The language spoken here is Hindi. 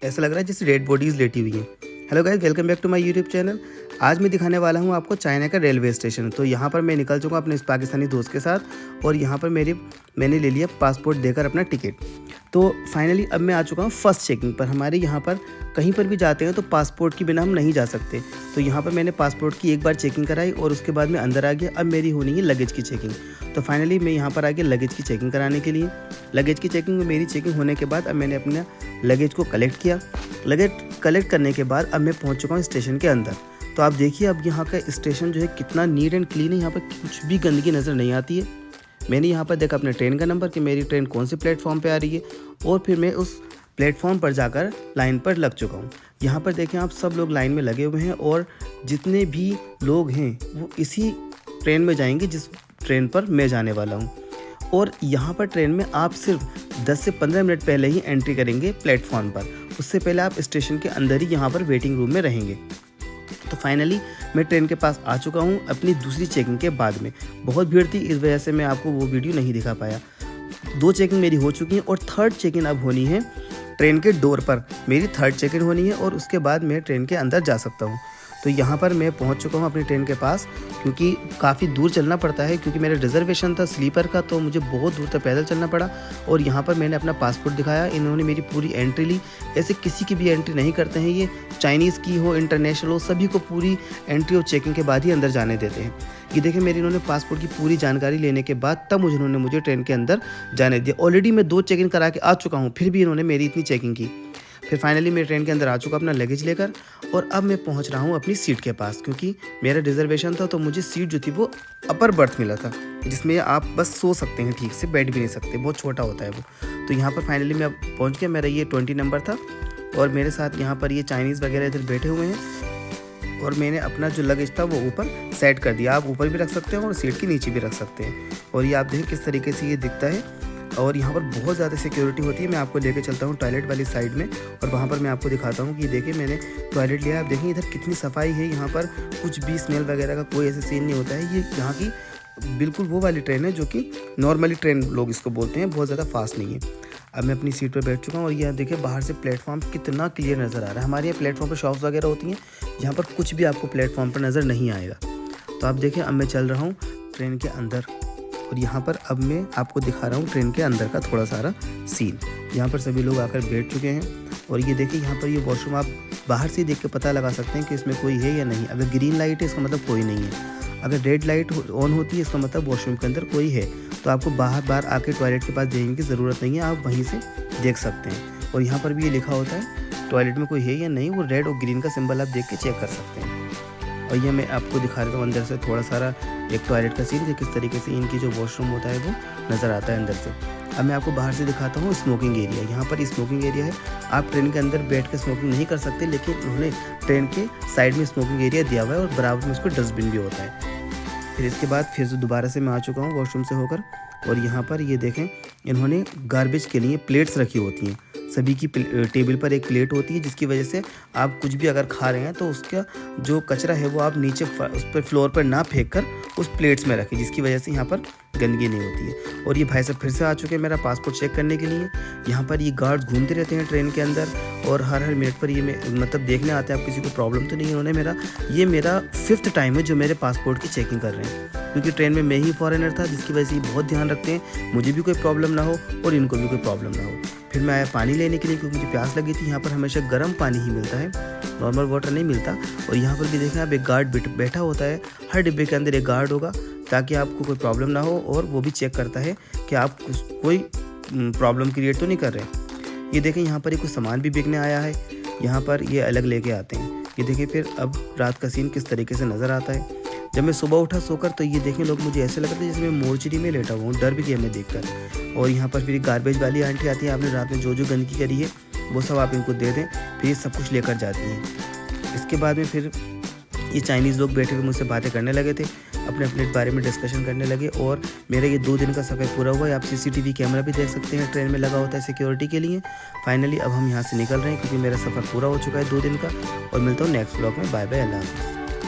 ऐसा लग रहा है जैसे डेड बॉडीज़ लेटी हुई हैं। Hello guys, welcome back to my YouTube channel. आज मैं दिखाने वाला हूँ आपको चाइना का रेलवे स्टेशन। तो यहाँ पर मैं निकल चुका अपने इस पाकिस्तानी दोस्त के साथ और यहाँ पर मैंने ले लिया पासपोर्ट देकर अपना टिकट। तो फाइनली अब मैं आ चुका हूँ फर्स्ट चेकिंग पर। हमारे यहाँ पर कहीं पर भी जाते हैं तो पासपोर्ट के बिना हम नहीं जा सकते। तो यहाँ पर मैंने पासपोर्ट की एक बार चेकिंग कराई और उसके बाद मैं अंदर आ गया। अब मेरी होनी है लगेज की चेकिंग। तो फाइनली मैं यहाँ पर आ गया लगेज की चेकिंग कराने के लिए। लगेज की चेकिंग में मेरी चेकिंग होने के बाद अब मैंने अपना लगेज को कलेक्ट किया। लगेज कलेक्ट करने के बाद अब मैं पहुँच चुका हूँ स्टेशन के अंदर। तो आप देखिए अब यहाँ का स्टेशन जो है कितना नीट एंड क्लीन है। यहाँ पर कुछ भी गंदगी नज़र नहीं आती है। मैंने यहाँ पर देखा अपने ट्रेन का नंबर कि मेरी ट्रेन कौन से प्लेटफॉर्म पे आ रही है और फिर मैं उस प्लेटफॉर्म पर जाकर लाइन पर लग चुका हूँ। यहाँ पर देखें आप सब लोग लाइन में लगे हुए हैं और जितने भी लोग हैं वो इसी ट्रेन में जाएंगे जिस ट्रेन पर मैं जाने वाला हूँ। और यहाँ पर ट्रेन में आप सिर्फ 10 से 15 मिनट पहले ही एंट्री करेंगे प्लेटफॉर्म पर। उससे पहले आप स्टेशन के अंदर ही यहाँ पर वेटिंग रूम में रहेंगे। तो फाइनली मैं ट्रेन के पास आ चुका हूँ अपनी दूसरी चेकिंग के बाद में। बहुत भीड़ थी, इस वजह से मैं आपको वो वीडियो नहीं दिखा पाया। 2 चेकिंग मेरी हो चुकी हैं और थर्ड चेकिंग अब होनी है ट्रेन के डोर पर। मेरी थर्ड चेकिंग होनी है और उसके बाद मैं ट्रेन के अंदर जा सकता हूँ। तो यहाँ पर मैं पहुँच चुका हूँ अपनी ट्रेन के पास, क्योंकि काफ़ी दूर चलना पड़ता है क्योंकि मेरा रिजर्वेशन था स्लीपर का, तो मुझे बहुत दूर तक पैदल चलना पड़ा। और यहाँ पर मैंने अपना पासपोर्ट दिखाया, इन्होंने मेरी पूरी एंट्री ली। ऐसे किसी की भी एंट्री नहीं करते हैं ये, चाइनीज़ की हो इंटरनेशनल हो, सभी को पूरी एंट्री और चेकिंग के बाद ही अंदर जाने देते हैं। ये देखिए मेरी इन्होंने पासपोर्ट की पूरी जानकारी लेने के बाद तब मुझे ट्रेन के अंदर जाने दिया। ऑलरेडी मैं 2 चेकिंग करा के आ चुका हूँ, फिर भी इन्होंने मेरी इतनी चेकिंग की। फिर फाइनली मैं ट्रेन के अंदर आ चुका अपना लगेज लेकर और अब मैं पहुंच रहा हूं अपनी सीट के पास, क्योंकि मेरा रिजर्वेशन था तो मुझे सीट जो थी वो अपर बर्थ मिला था, जिसमें आप बस सो सकते हैं, ठीक से बैठ भी नहीं सकते, बहुत छोटा होता है वो। तो यहाँ पर फाइनली मैं अब पहुँच गया। मेरा ये 20 नंबर था और मेरे साथ यहाँ पर ये चाइनीज़ वगैरह इधर बैठे हुए हैं और मैंने अपना जो लगेज था वो ऊपर सेट कर दिया। आप ऊपर भी रख सकते हैं और सीट के नीचे भी रख सकते हैं। और ये आप देखें किस तरीके से ये दिखता है। और यहाँ पर बहुत ज़्यादा सिक्योरिटी होती है। मैं आपको लेके चलता हूँ टॉयलेट वाली साइड में और वहाँ पर मैं आपको दिखाता हूँ कि देखिए मैंने टॉयलेट लिया। आप देखें इधर कितनी सफाई है। यहाँ पर कुछ भी स्मेल वगैरह का कोई ऐसा सीन नहीं होता है। ये यहाँ की बिल्कुल वो वाली ट्रेन है जो कि नॉर्मली ट्रेन लोग इसको बोलते हैं, बहुत ज़्यादा फास्ट नहीं है। अब मैं अपनी सीट पर बैठ चुका हूँ और यहाँ देखिए बाहर से प्लेटफॉर्म कितना क्लियर नज़र आ रहा है। हमारे यहाँ प्लेटफॉर्म पर शॉप्स वगैरह होती हैं, यहाँ पर कुछ भी आपको प्लेटफॉर्म पर नज़र नहीं आएगा। तो आप देखिए अब मैं चल रहा हूँ ट्रेन के अंदर और यहाँ पर अब मैं आपको दिखा रहा हूँ ट्रेन के अंदर का थोड़ा सारा सीन। यहाँ पर सभी लोग आकर बैठ चुके हैं और ये देखिए यहाँ पर ये वॉशरूम आप बाहर से देख के पता लगा सकते हैं कि इसमें कोई है या नहीं। अगर ग्रीन लाइट है इसका मतलब कोई नहीं है, अगर रेड लाइट ऑन होती है इसका मतलब वॉशरूम के अंदर कोई है। तो आपको बार आके टॉयलेट के पास जाने की ज़रूरत नहीं है, आप वहीं से देख सकते हैं। और यहाँ पर भी ये लिखा होता है टॉयलेट में कोई है या नहीं, वो रेड और ग्रीन का सिंबल आप देख के चेक कर सकते हैं। और ये मैं आपको दिखा रहा हूँ अंदर से थोड़ा सारा एक टॉयलेट का सीन कि किस तरीके से इनकी जो वॉशरूम होता है वो नज़र आता है अंदर से। अब मैं आपको बाहर से दिखाता हूँ स्मोकिंग एरिया। यहाँ पर स्मोकिंग एरिया है, आप ट्रेन के अंदर बैठ के स्मोकिंग नहीं कर सकते, लेकिन उन्होंने ट्रेन के साइड में स्मोकिंग एरिया दिया हुआ है और बराबर में उसको डस्टबिन भी होता है। फिर इसके बाद फिर से दोबारा से मैं आ चुका हूँ वॉशरूम से होकर और यहाँ पर ये देखें इन्होंने गार्बेज के लिए प्लेट्स रखी होती हैं। सभी की टेबल पर एक प्लेट होती है, जिसकी वजह से आप कुछ भी अगर खा रहे हैं तो उसका जो कचरा है वो आप नीचे उस पर फ्लोर पर ना फेंक कर उस प्लेट्स में रखें, जिसकी वजह से यहाँ पर गंदगी नहीं होती है। और ये भाई साहब फिर से आ चुके हैं मेरा पासपोर्ट चेक करने के लिए। यहाँ पर ये गार्ड्स घूमते रहते हैं ट्रेन के अंदर और हर मिनट पर ये मतलब देखने आते हैं आप किसी को प्रॉब्लम तो नहीं है। उन्होंने ये मेरा 5th टाइम है जो मेरे पासपोर्ट की चेकिंग कर रहे हैं, क्योंकि ट्रेन में मैं ही फॉरेनर था, जिसकी वजह से ये बहुत ध्यान रखते हैं मुझे भी कोई प्रॉब्लम ना हो और इनको भी कोई प्रॉब्लम ना हो। फिर मैं आया पानी लेने के लिए क्योंकि मुझे प्यास लगी थी। यहाँ पर हमेशा गर्म पानी ही मिलता है, नॉर्मल वाटर नहीं मिलता। और यहाँ पर भी देखें आप एक गार्ड बैठा होता है, हर डिब्बे के अंदर एक गार्ड होगा ताकि आपको कोई प्रॉब्लम ना हो और वो भी चेक करता है कि आप कोई प्रॉब्लम क्रिएट तो नहीं कर रहे। ये देखें यहाँ पर कुछ सामान भी बिकने आया है, यहाँ पर ये अलग लेके आते हैं। ये देखिए फिर अब रात का सीन किस तरीके से नज़र आता है। जब मैं सुबह उठा सोकर तो ये देखें लोग मुझे ऐसे लग रहा था जैसे मैं मोर्चरी में लेटा हुआ हूँ, डर भी गया मैं देखकर। और यहाँ पर फिर गार्बेज वाली आंटी आती है, आपने रात में जो गंदगी करी है वो सब आप इनको दे दें, फिर ये सब कुछ लेकर जाती हैं। इसके बाद में फिर ये चाइनीज़ लोग बैठे हुए मुझसे बातें करने लगे थे, अपने अपने बारे में डिस्कशन करने लगे। और मेरा ये 2 दिन का सफ़र पूरा हुआ है। आप CCTV कैमरा भी देख सकते हैं, ट्रेन में लगा होता है सिक्योरिटी के लिए। फाइनली अब हम यहाँ से निकल रहे हैं क्योंकि मेरा सफ़र पूरा हो चुका है 2 दिन का। और मिलता हूँ नेक्स्ट व्लॉग में। बाय बाय, अल्लाह हाफ़िज़।